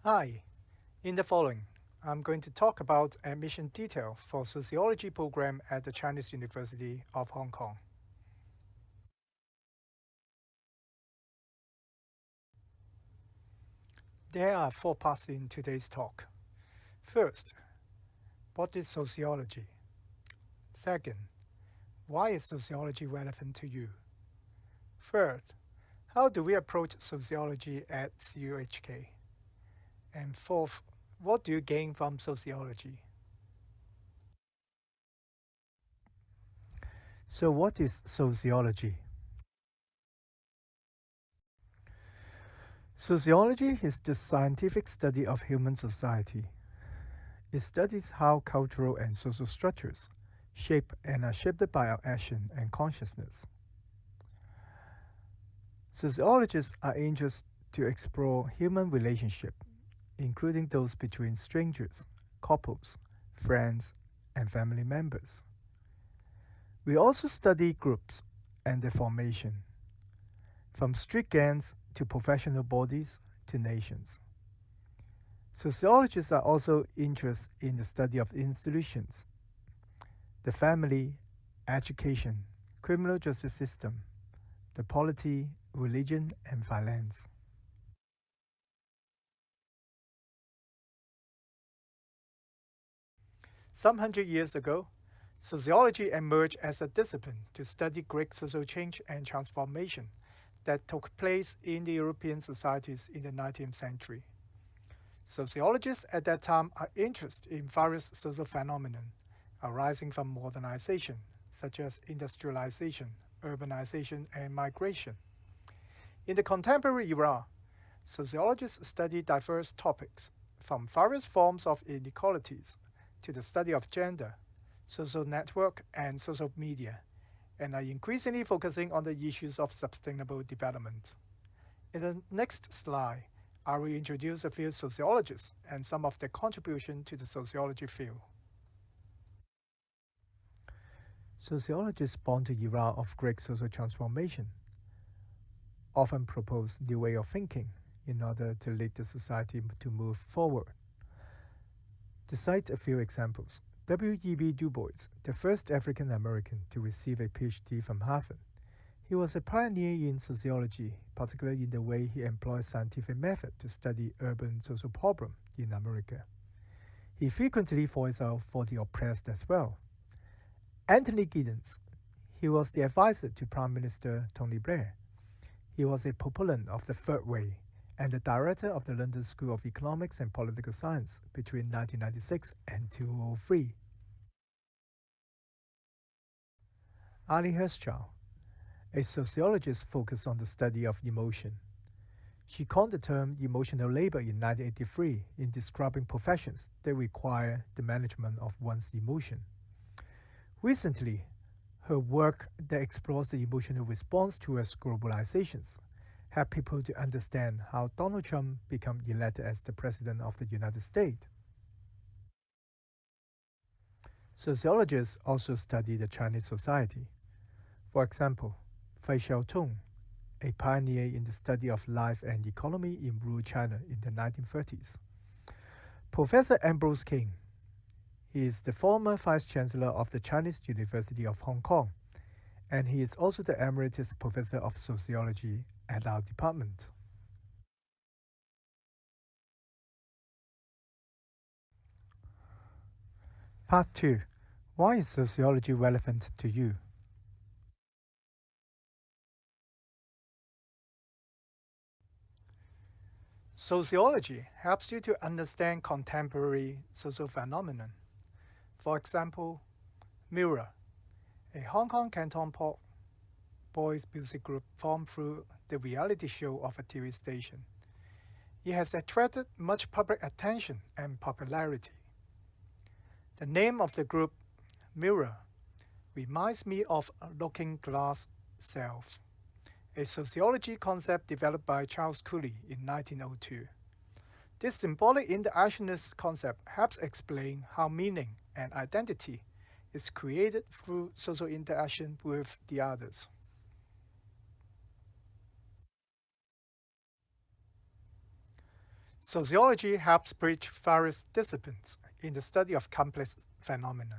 Hi, in the following, I'm going to talk about admission detail for sociology program at the Chinese University of Hong Kong. There are 4 parts in today's talk. First, what is sociology? Second, why is sociology relevant to you? Third, how do we approach sociology at CUHK? And fourth, what do you gain from sociology? So what is sociology? Sociology is the scientific study of human society. It studies how cultural and social structures shape and are shaped by our action and consciousness. Sociologists are interested to explore human relationships, including those between strangers, couples, friends, and family members. We also study groups and their formation, from street gangs to professional bodies to nations. Sociologists are also interested in the study of institutions, the family, education, criminal justice system, the polity, religion, and finance. Some 100 years ago, sociology emerged as a discipline to study great social change and transformation that took place in the European societies in the 19th century. Sociologists at that time are interested in various social phenomena arising from modernization, such as industrialization, urbanization, and migration. In the contemporary era, sociologists study diverse topics, from various forms of inequalities to the study of gender, social network, and social media, and are increasingly focusing on the issues of sustainable development. In the next slide, I will introduce a few sociologists and some of their contribution to the sociology field. Sociologists born to the era of great social transformation often propose new way of thinking in order to lead the society to move forward. To cite a few examples, W.E.B. Du Bois, the first African American to receive a PhD from Harvard. He was a pioneer in sociology, particularly in the way he employed scientific method to study urban social problems in America. He frequently voiced out for the oppressed as well. Anthony Giddens, he was the advisor to Prime Minister Tony Blair. He was a proponent of the Third Way and the director of the London School of Economics and Political Science between 1996 and 2003. Ali Hirschchild, a sociologist focused on the study of emotion. She coined the term emotional labor in 1983 in describing professions that require the management of one's emotion. Recently, her work that explores the emotional response towards globalizations helped people to understand how Donald Trump became elected as the President of the United States. Sociologists also study the Chinese society. For example, Fei Xiaotong, a pioneer in the study of life and economy in rural China in the 1930s. Professor Ambrose King, he is the former Vice-Chancellor of the Chinese University of Hong Kong, and he is also the Emeritus Professor of Sociology at our department. Part 2. Why is sociology relevant to you? Sociology helps you to understand contemporary social phenomena. For example, Mirror, a Hong Kong Canton pop boys music group formed through the reality show of a TV station. It has attracted much public attention and popularity. The name of the group, Mirror, reminds me of Looking Glass Self, a sociology concept developed by Charles Cooley in 1902. This symbolic interactionist concept helps explain how meaning and identity is created through social interaction with the others. Sociology helps bridge various disciplines in the study of complex phenomena.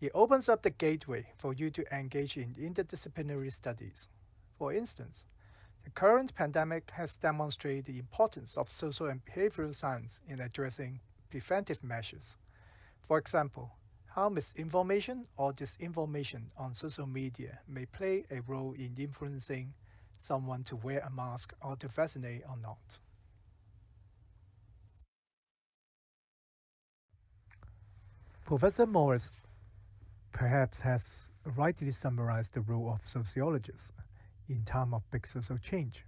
It opens up the gateway for you to engage in interdisciplinary studies. For instance, the current pandemic has demonstrated the importance of social and behavioral science in addressing preventive measures. For example, how misinformation or disinformation on social media may play a role in influencing someone to wear a mask or to vaccinate or not. Professor Morris perhaps has rightly summarized the role of sociologists in time of big social change.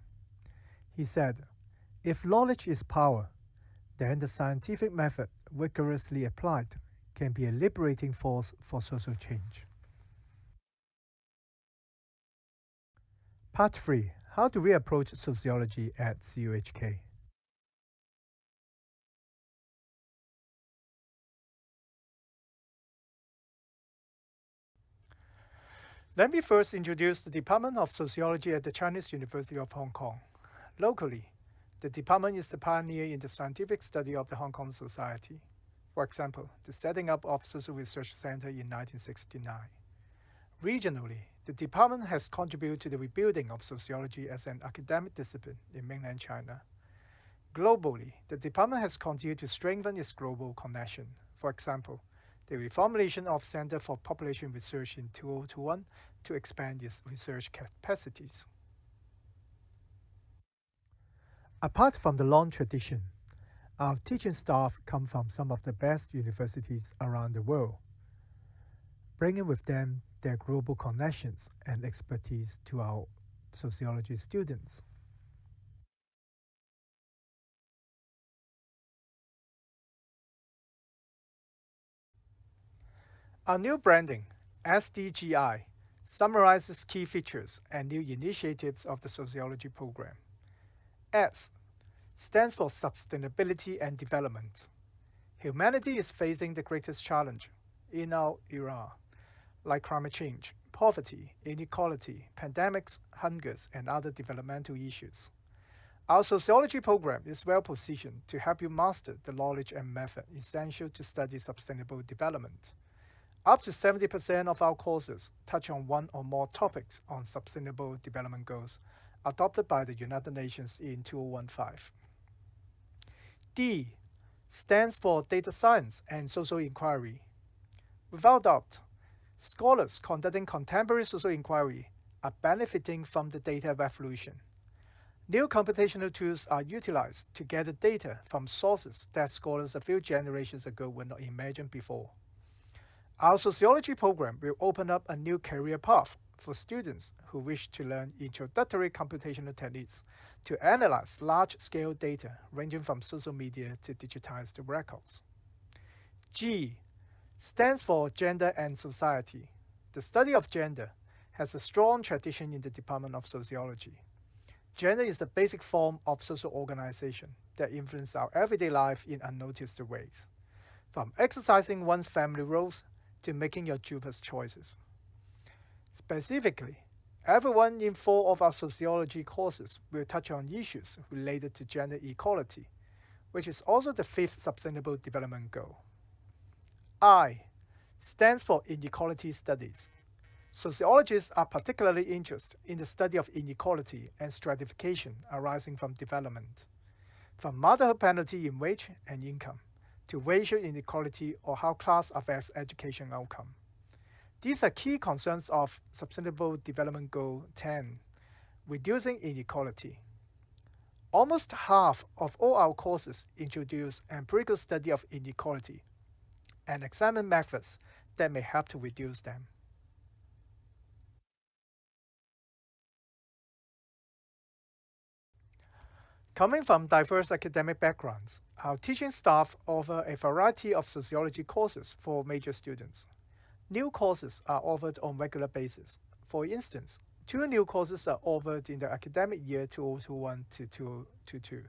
He said, if knowledge is power, then the scientific method rigorously applied can be a liberating force for social change. Part 3. How do we approach sociology at CUHK? Let me first introduce the Department of Sociology at the Chinese University of Hong Kong. Locally, the department is the pioneer in the scientific study of the Hong Kong society. For example, the setting up of Social Research Center in 1969. Regionally, the department has contributed to the rebuilding of sociology as an academic discipline in mainland China. Globally, the department has continued to strengthen its global connection. For example, the reformulation of Center for Population Research in 2021 to expand its research capacities. Apart from the long tradition, our teaching staff come from some of the best universities around the world, bringing with them their global connections and expertise to our sociology students. Our new branding, SDGI, summarizes key features and new initiatives of the sociology program. S stands for Sustainability and Development. Humanity is facing the greatest challenge in our era, like climate change, poverty, inequality, pandemics, hungers, and other developmental issues. Our sociology program is well positioned to help you master the knowledge and method essential to study sustainable development. Up to 70% of our courses touch on one or more topics on Sustainable Development Goals adopted by the United Nations in 2015. D stands for Data Science and Social Inquiry. Without doubt, scholars conducting contemporary social inquiry are benefiting from the data revolution. New computational tools are utilized to gather data from sources that scholars a few generations ago would not imagine before. Our sociology program will open up a new career path for students who wish to learn introductory computational techniques to analyze large-scale data ranging from social media to digitized records. G stands for Gender and Society. The study of gender has a strong tradition in the Department of Sociology. Gender is the basic form of social organization that influences our everyday life in unnoticed ways, from exercising one's family roles to making your dubious choices. Specifically, everyone in 4 of our sociology courses will touch on issues related to gender equality, which is also the 5th Sustainable Development Goal. I stands for Inequality Studies. Sociologists are particularly interested in the study of inequality and stratification arising from development, from motherhood penalty in wage and income, to racial inequality or how class affects education outcome. These are key concerns of Sustainable Development Goal 10, reducing inequality. Almost half of all our courses introduce empirical study of inequality and examine methods that may help to reduce them. Coming from diverse academic backgrounds, our teaching staff offer a variety of sociology courses for major students. New courses are offered on regular basis. For instance, 2 new courses are offered in the academic year 2021 to 2022.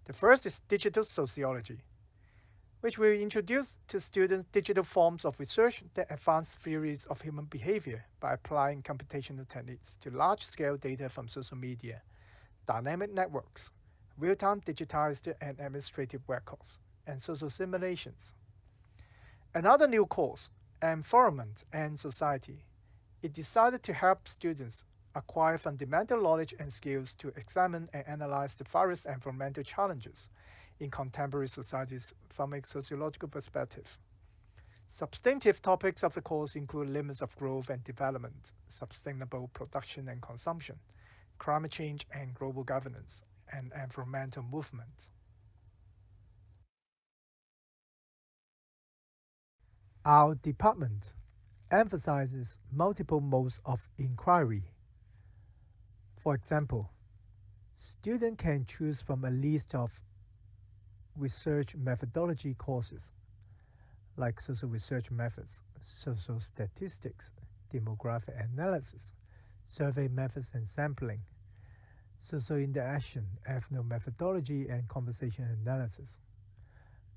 The first is Digital Sociology, which will introduce to students digital forms of research that advance theories of human behavior by applying computational techniques to large-scale data from social media, dynamic networks, real-time digitized and administrative records, and social simulations. Another new course, Environment and Society, is designed to help students acquire fundamental knowledge and skills to examine and analyze the various environmental challenges in contemporary societies from a sociological perspective. Substantive topics of the course include limits of growth and development, sustainable production and consumption, climate change and global governance, and environmental movement. Our department emphasizes multiple modes of inquiry. For example, students can choose from a list of research methodology courses like social research methods, social statistics, demographic analysis, survey methods and sampling, social interaction, ethnomethodology and conversation analysis,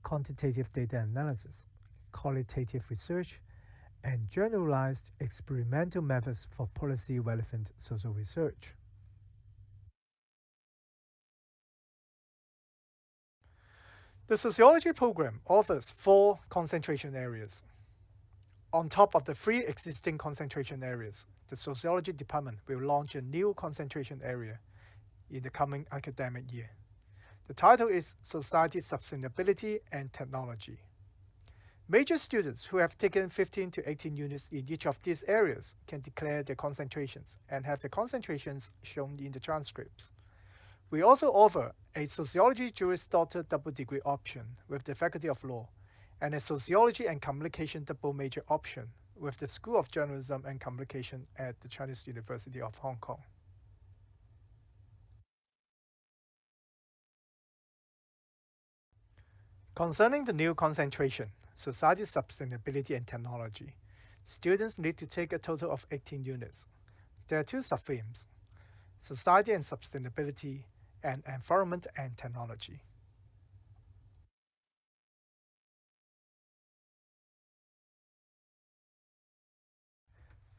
quantitative data analysis, qualitative research, and generalized experimental methods for policy-relevant social research. The sociology program offers 4 concentration areas. On top of the 3 existing concentration areas, the sociology department will launch a new concentration area in the coming academic year. The title is Society, Sustainability and Technology. Major students who have taken 15 to 18 units in each of these areas can declare their concentrations and have the concentrations shown in the transcripts. We also offer a Sociology Juris Doctor double degree option with the Faculty of Law and a Sociology and Communication double major option with the School of Journalism and Communication at the Chinese University of Hong Kong. Concerning the new concentration, Society, Sustainability and Technology, students need to take a total of 18 units. There are 2 subthemes, Society and Sustainability and Environment and Technology.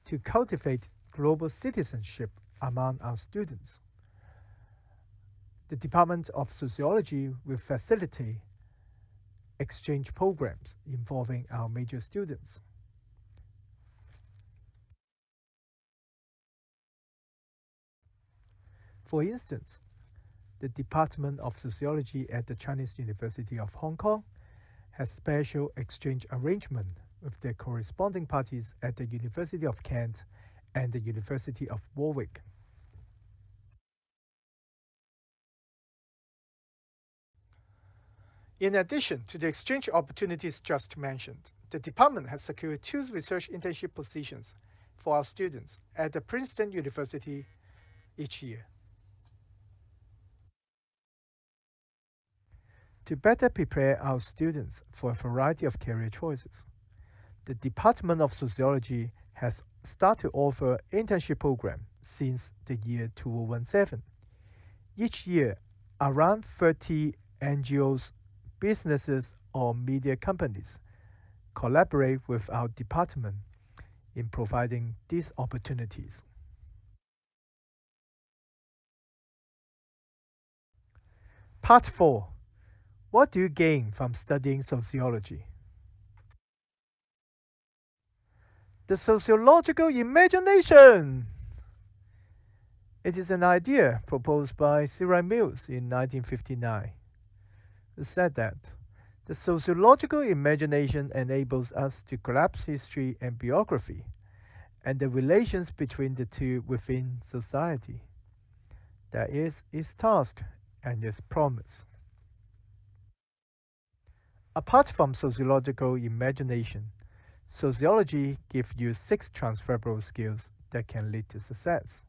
To cultivate global citizenship among our students, the Department of Sociology will facilitate exchange programs involving our major students. For instance, the Department of Sociology at the Chinese University of Hong Kong has special exchange arrangement with their corresponding parties at the University of Kent and the University of Warwick. In addition to the exchange opportunities just mentioned, the department has secured 2 research internship positions for our students at the Princeton University each year. To better prepare our students for a variety of career choices, the Department of Sociology has started to offer internship programs since the year 2017. Each year, around 30 NGOs, businesses, or media companies collaborate with our department in providing these opportunities. Part 4. What do you gain from studying sociology? The sociological imagination! It is an idea proposed by Cyril Mills in 1959. It said that the sociological imagination enables us to grasp history and biography and the relations between the two within society. That is its task and its promise. Apart from sociological imagination, sociology gives you 6 transferable skills that can lead to success.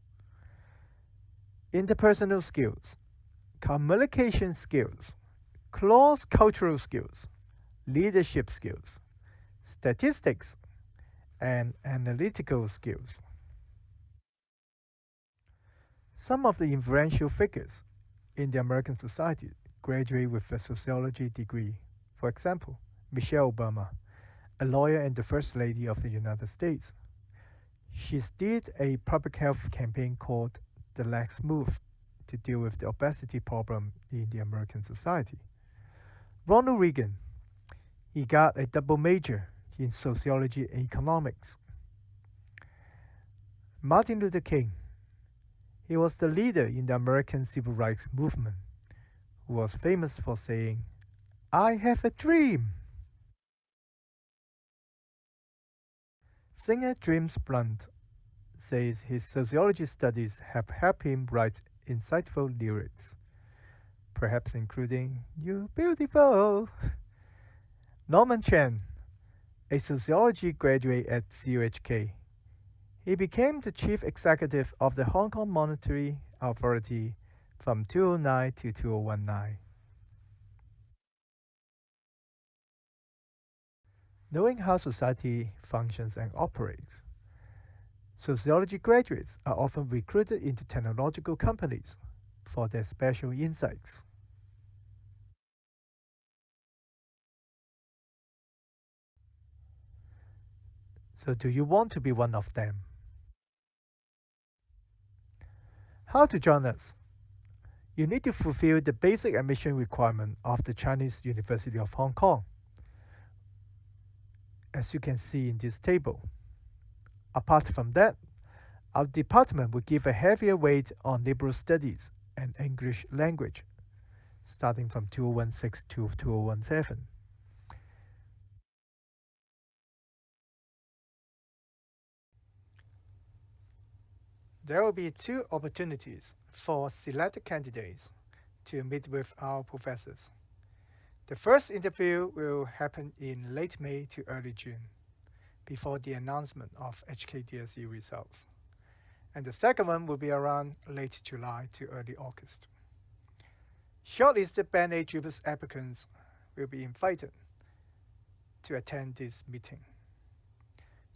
Interpersonal skills, communication skills, cross-cultural skills, leadership skills, statistics, and analytical skills. Some of the influential figures in the American society graduate with a sociology degree. For example, Michelle Obama, a lawyer and the First Lady of the United States. She did a public health campaign called The Let's Move to deal with the obesity problem in the American society. Ronald Reagan, he got a double major in sociology and economics. Martin Luther King, he was the leader in the American civil rights movement, who was famous for saying, "I have a dream." Singer James Blunt says his sociology studies have helped him write insightful lyrics, perhaps including "You Beautiful." Norman Chen, a sociology graduate at CUHK, he became the chief executive of the Hong Kong Monetary Authority from 2009 to 2019. Knowing how society functions and operates, sociology graduates are often recruited into technological companies for their special insights. So do you want to be one of them? How to join us? You need to fulfill the basic admission requirement of the Chinese University of Hong Kong, as you can see in this table. Apart from that, our department will give a heavier weight on liberal studies and English language, starting from 2016 to 2017. There will be 2 opportunities for selected candidates to meet with our professors. The first interview will happen in late May to early June, before the announcement of HKDSE results. And the second one will be around late July to early August. Shortlisted Band A JUPAS applicants will be invited to attend this meeting.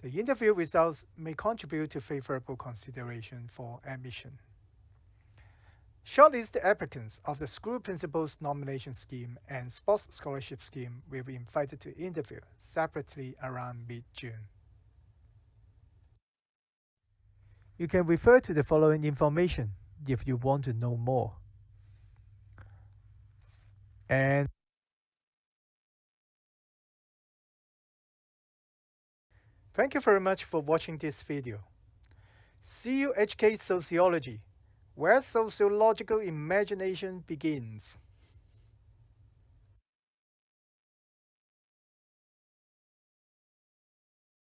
The interview results may contribute to favorable consideration for admission. Shortlisted applicants of the School Principals Nomination Scheme and Sports Scholarship Scheme will be invited to interview separately around mid-June. You can refer to the following information if you want to know more. And thank you very much for watching this video. CUHK Sociology, where sociological imagination begins.